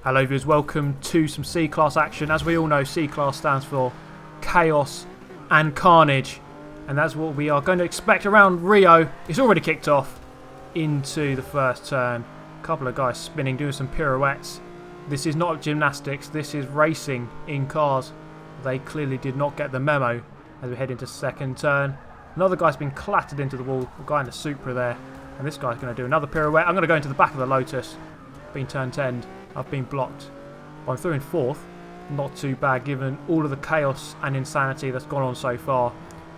Hello viewers, welcome to some C-Class action. As we all know, C-Class stands for Chaos and Carnage, and that's what we are going to expect around Rio. It's already kicked off into the first turn. A couple of guys spinning, doing some pirouettes. This is not gymnastics, this is racing in cars. They clearly did not get the memo as we head into second turn. Another guy's been clattered into the wall, a guy in the Supra there, and this guy's going to do another pirouette. I'm going to go into the back of the Lotus, being turned end. I've been blocked, but I'm through in fourth. Not too bad given all of the chaos and insanity that's gone on so far.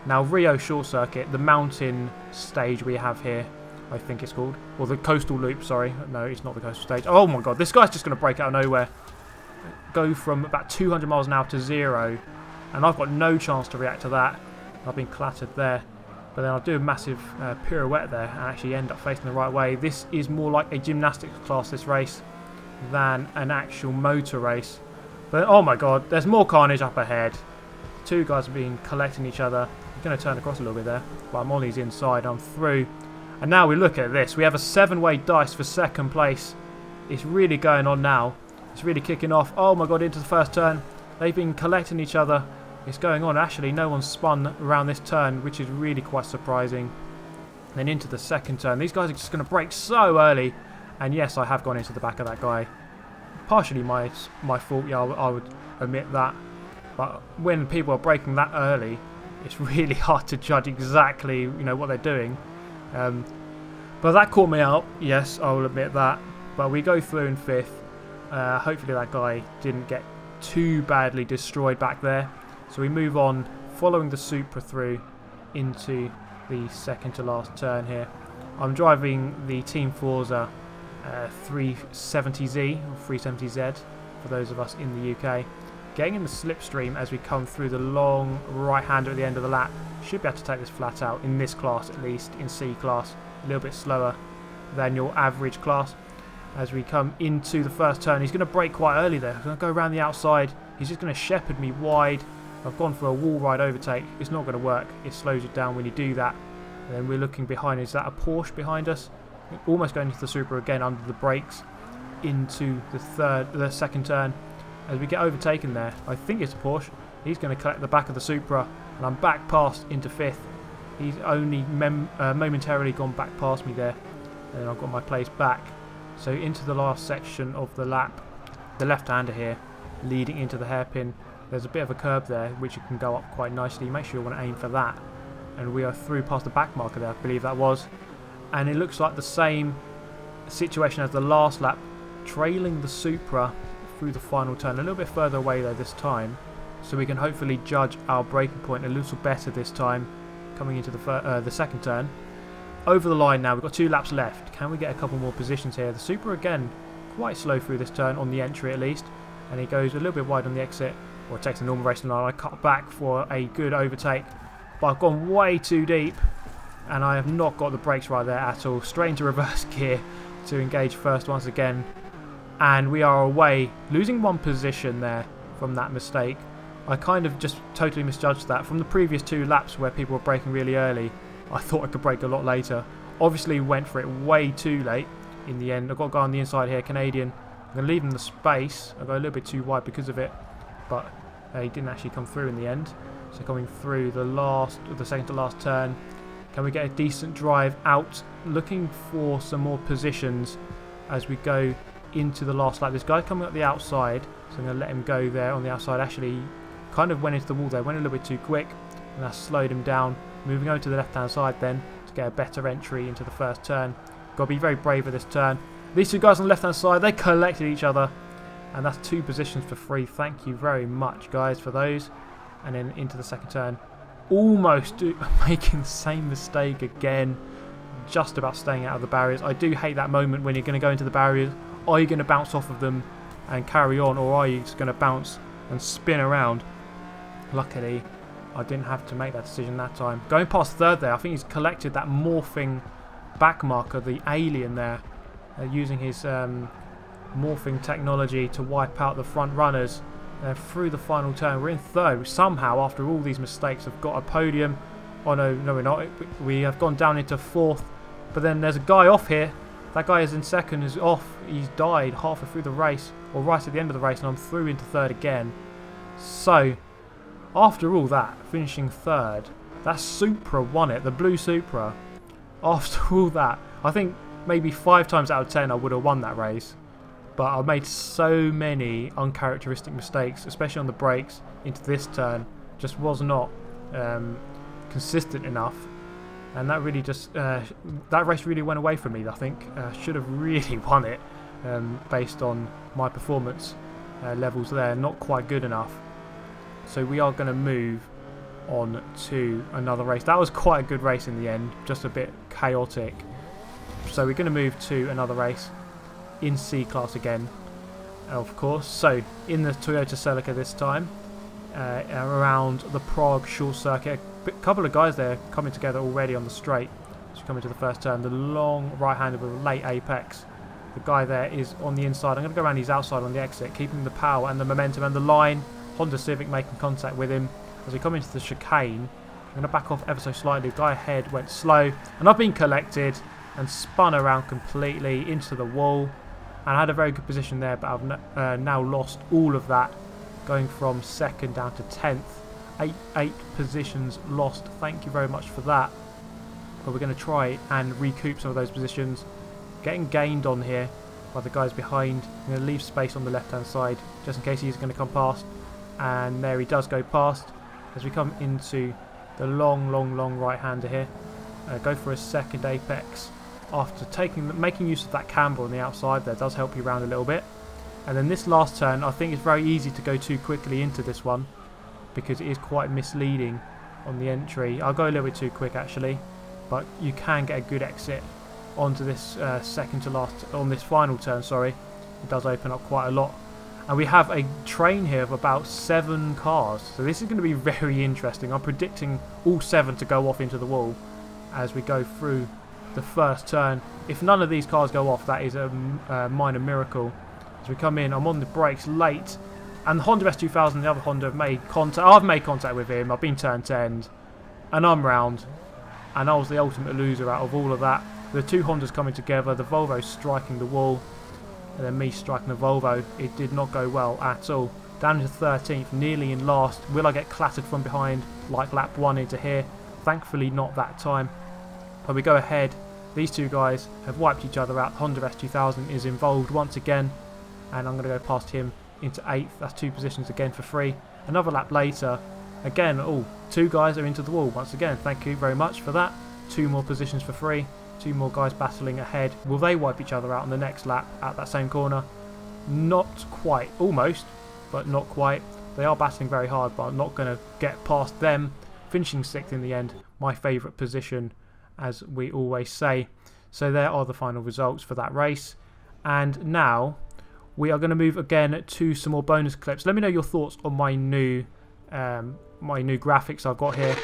Now Rio Short Circuit, the mountain stage we have here, I think it's called, or the coastal loop, sorry. No, it's not the coastal stage. Oh my god, this guy's just going to break out of nowhere. Go from about 200 miles an hour to 0, and I've got no chance to react to that. I've been clattered there, but then I'll do a massive pirouette there and actually end up facing the right way. This is more like a gymnastics class, this race, than an actual motor race. But oh my god, there's more carnage up ahead. Two guys have been collecting each other. I'm going to turn across a little bit there, but I'm on his inside. I'm through. And now we look at this. We have a 7-way dice for second place. It's really going on now. It's really kicking off. Oh my god, into the first turn. They've been collecting each other. It's going on. Actually, no one's spun around this turn, which is really quite surprising. And then into the second turn. These guys are just going to brake so early. And yes, I have gone into the back of that guy. Partially my fault, yeah, I would admit that. But when people are braking that early, it's really hard to judge exactly, what they're doing. But that caught me out, yes, I will admit that. But we go through in fifth. Hopefully that guy didn't get too badly destroyed back there. So we move on, following the Supra through into the second to last turn here. I'm driving the Team Forza 370Z or 370Z for those of us in the UK. Getting in the slipstream as we come through the long right-hander at the end of the lap. Should be able to take this flat out in this class, at least in C class. A little bit slower than your average class. As we come into the first turn, he's going to brake quite early there. He's going to go around the outside. He's just going to shepherd me wide. I've gone for a wall ride overtake. It's not going to work. It slows you down when you do that. And then we're looking behind. Is that a Porsche behind us? Almost going into the Supra again under the brakes into the second turn. As we get overtaken there, I think it's a Porsche. He's going to collect the back of the Supra, and I'm back past into fifth. He's only momentarily gone back past me there, and I've got my place back. So into the last section of the lap, the left-hander here, leading into the hairpin. There's a bit of a curb there, which you can go up quite nicely. Make sure you want to aim for that. And we are through past the back marker there, I believe that was. And it looks like the same situation as the last lap, trailing the Supra through the final turn. A little bit further away though this time, so we can hopefully judge our braking point a little better this time, coming into the second turn. Over the line now, we've got 2 laps left. Can we get a couple more positions here? The Supra again, quite slow through this turn, on the entry at least, and he goes a little bit wide on the exit, or takes the normal racing line. I cut back for a good overtake, but I've gone way too deep. And I have not got the brakes right there at all. Straight into reverse gear to engage first once again. And we are away, losing 1 position there from that mistake. I kind of just totally misjudged that. From the previous 2 laps where people were braking really early, I thought I could brake a lot later. Obviously went for it way too late in the end. I've got a guy on the inside here, Canadian. I'm going to leave him the space. I go a little bit too wide because of it. But he didn't actually come through in the end. So coming through the second to last turn. Can we get a decent drive out? Looking for some more positions as we go into the last lap. This guy coming up the outside, so I'm going to let him go there on the outside. Actually, kind of went into the wall there, went a little bit too quick, and that slowed him down. Moving over to the left-hand side then to get a better entry into the first turn. Got to be very brave at this turn. These 2 guys on the left-hand side, they collected each other, and that's 2 positions for free. Thank you very much, guys, for those. And then into the second turn. Almost making the same mistake again, just about staying out of the barriers. I do hate that moment when you're going to go into the barriers. Are you going to bounce off of them and carry on, or are you just going to bounce and spin around? Luckily, I didn't have to make that decision that time. Going past third there, I think he's collected that morphing back marker, the alien there, using his morphing technology to wipe out the front runners. Through the final turn, we're in third. Somehow, after all these mistakes, have got a podium. Oh no, we're not. We have gone down into fourth. But then there's a guy off here That guy is in second, is off. He's died halfway through the race, or right at the end of the race, and I'm through into third again. So, after all that, finishing third, that Supra won it, the blue Supra. After all that, I think maybe 5 times out of 10 I would have won that race. But I made so many uncharacteristic mistakes, especially on the brakes into this turn. Just was not consistent enough. And that really just, that race really went away from me, I think. Should have really won it based on my performance levels there. Not quite good enough. So we are going to move on to another race. That was quite a good race in the end, just a bit chaotic. So we're going to move to another race in C class again, of course. So in the Toyota Celica this time, around the Prague short circuit. A couple of guys there coming together already on the straight. So coming to the first turn, the long right-hander with a late apex. The guy there is on the inside. I'm going to go around his outside on the exit, keeping the power and the momentum and the line. Honda Civic making contact with him. As we come into the chicane, I'm going to back off ever so slightly. The guy ahead went slow, and I've been collected and spun around completely into the wall. And I had a very good position there, but I've now lost all of that, going from second down to 10th. Eight positions lost. Thank you very much for that. But we're going to try and recoup some of those positions. Getting gained on here by the guys behind. I'm going to leave space on the left-hand side just in case he's going to come past. And there he does go past. As we come into the long right-hander here. Go for a second apex. After making use of that camber on the outside there, does help you around a little bit. And then this last turn, I think it's very easy to go too quickly into this one, because it is quite misleading on the entry. I'll go a little bit too quick actually, but you can get a good exit onto this second to last, on this final turn, sorry. It does open up quite a lot. And we have a train here of about 7 cars, so this is going to be very interesting. I'm predicting all 7 to go off into the wall as we go through the first turn. If none of these cars go off, that is a minor miracle. As we come in, I'm on the brakes late, and the Honda S2000 and the other Honda have made contact. I've made contact with him, I've been turned to end, and I'm round, and I was the ultimate loser out of all of that. The two Hondas coming together, the Volvo striking the wall, and then me striking the Volvo. It did not go well at all. Down into 13th, nearly in last. Will I get clattered from behind like lap 1 into here? Thankfully not that time. But we go ahead. These two guys have wiped each other out. Honda S2000 is involved once again, and I'm going to go past him into 8th. That's 2 positions again for free. Another lap later, again, 2 guys are into the wall once again. Thank you very much for that. 2 more positions for free. 2 more guys battling ahead. Will they wipe each other out on the next lap at that same corner? Not quite. Almost, but not quite. They are battling very hard, but I'm not going to get past them. Finishing 6th in the end. My favourite position, as we always say. So there are the final results for that race. And now we are going to move again to some more bonus clips. Let me know your thoughts on my new graphics I've got here.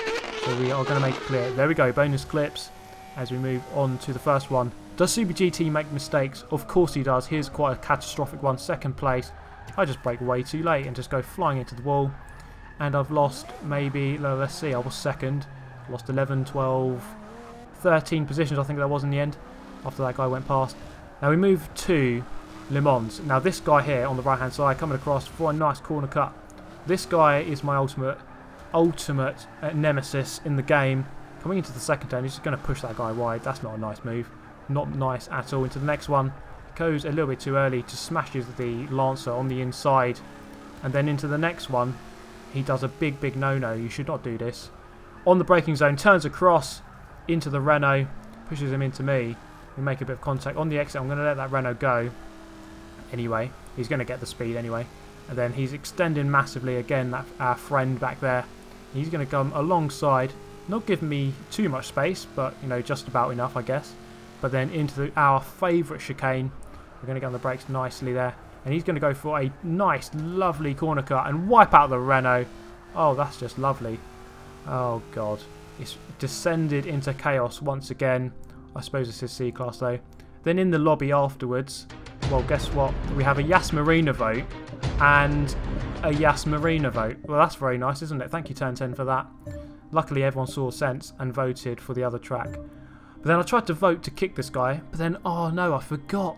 So we are going to make it clear. There we go, bonus clips. As we move on to the first one. Does Super GT make mistakes? Of course he does. Here's quite a catastrophic one. 2nd place. I just brake way too late and just go flying into the wall. And I've lost maybe, let's see, I was 2nd. Lost 11, 12, 13 positions I think that was in the end. After that guy went past. Now we move to Le Mans. Now this guy here on the right hand side coming across for a nice corner cut. This guy is my ultimate nemesis in the game. Coming into the 2nd turn, he's just going to push that guy wide. That's not a nice move. Not nice at all. Into the next one. Goes a little bit too early. Just smashes the Lancer on the inside. And then into the next one, he does a big no-no. You should not do this. On the braking zone, turns across into the Renault. Pushes him into me. We make a bit of contact. On the exit, I'm going to let that Renault go. Anyway, he's going to get the speed anyway. And then he's extending massively again, our friend back there. He's going to come alongside. Not giving me too much space, but just about enough, I guess. But then into our favourite chicane. We're going to get on the brakes nicely there. And he's going to go for a nice, lovely corner cut and wipe out the Renault. Oh, that's just lovely. Oh, God. It's descended into chaos once again. I suppose this is C-Class, though. Then in the lobby afterwards, well, guess what? We have a Yas Marina vote and a Yas Marina vote. Well, that's very nice, isn't it? Thank you, Turn 10, for that. Luckily, everyone saw sense and voted for the other track. But then I tried to vote to kick this guy, but then, oh no, I forgot.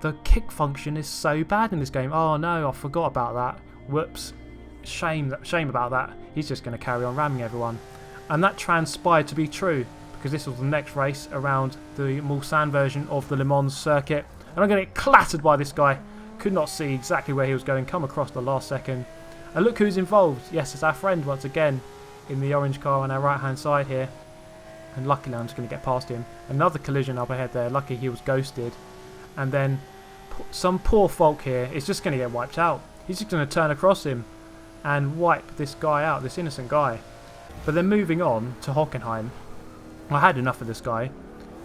The kick function is so bad in this game. Oh no, I forgot about that. Whoops. Shame about that. He's just going to carry on ramming everyone. And that transpired to be true, because this was the next race around the Mulsanne version of the Le Mans circuit. And I'm going to get clattered by this guy. Could not see exactly where he was going, come across the last second. And look who's involved. Yes, it's our friend once again in the orange car on our right hand side here. And luckily I'm just going to get past him. Another collision up ahead there. Lucky he was ghosted. And then some poor folk here is just going to get wiped out. He's just going to turn across him and wipe this guy out, this innocent guy. But then moving on to Hockenheim, I had enough of this guy.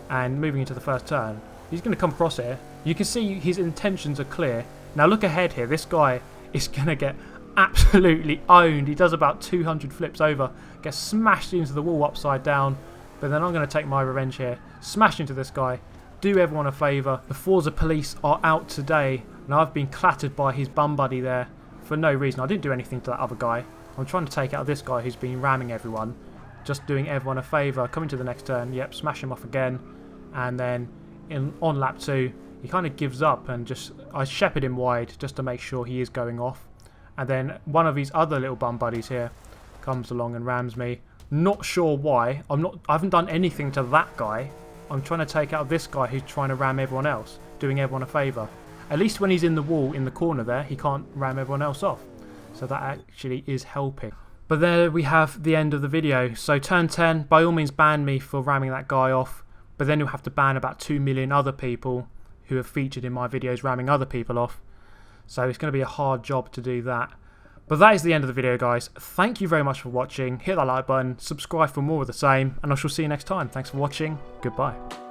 And moving into the first turn, he's going to come across here. You can see his intentions are clear. Now look ahead here. This guy is going to get absolutely owned. He does about 200 flips over. Gets smashed into the wall upside down. But then I'm going to take my revenge here. Smash into this guy. Do everyone a favour. The Forza police are out today. And I've been clattered by his bum buddy there for no reason. I didn't do anything to that other guy. I'm trying to take out this guy who's been ramming everyone. Just doing everyone a favour. Coming to the next turn. Yep, smash him off again. And then on lap 2, he kind of gives up and I shepherd him wide just to make sure he is going off. And then one of his other little bum buddies here comes along and rams me. Not sure why. I haven't done anything to that guy. I'm trying to take out this guy who's trying to ram everyone else, doing everyone a favour. At least when he's in the wall in the corner there, he can't ram everyone else off. So that actually is helping. But there we have the end of the video. So turn 10, by all means ban me for ramming that guy off. But then you'll have to ban about 2 million other people who have featured in my videos ramming other people off. So it's going to be a hard job to do that. But that is the end of the video, guys. Thank you very much for watching. Hit that like button, subscribe for more of the same, and I shall see you next time. Thanks for watching. Goodbye.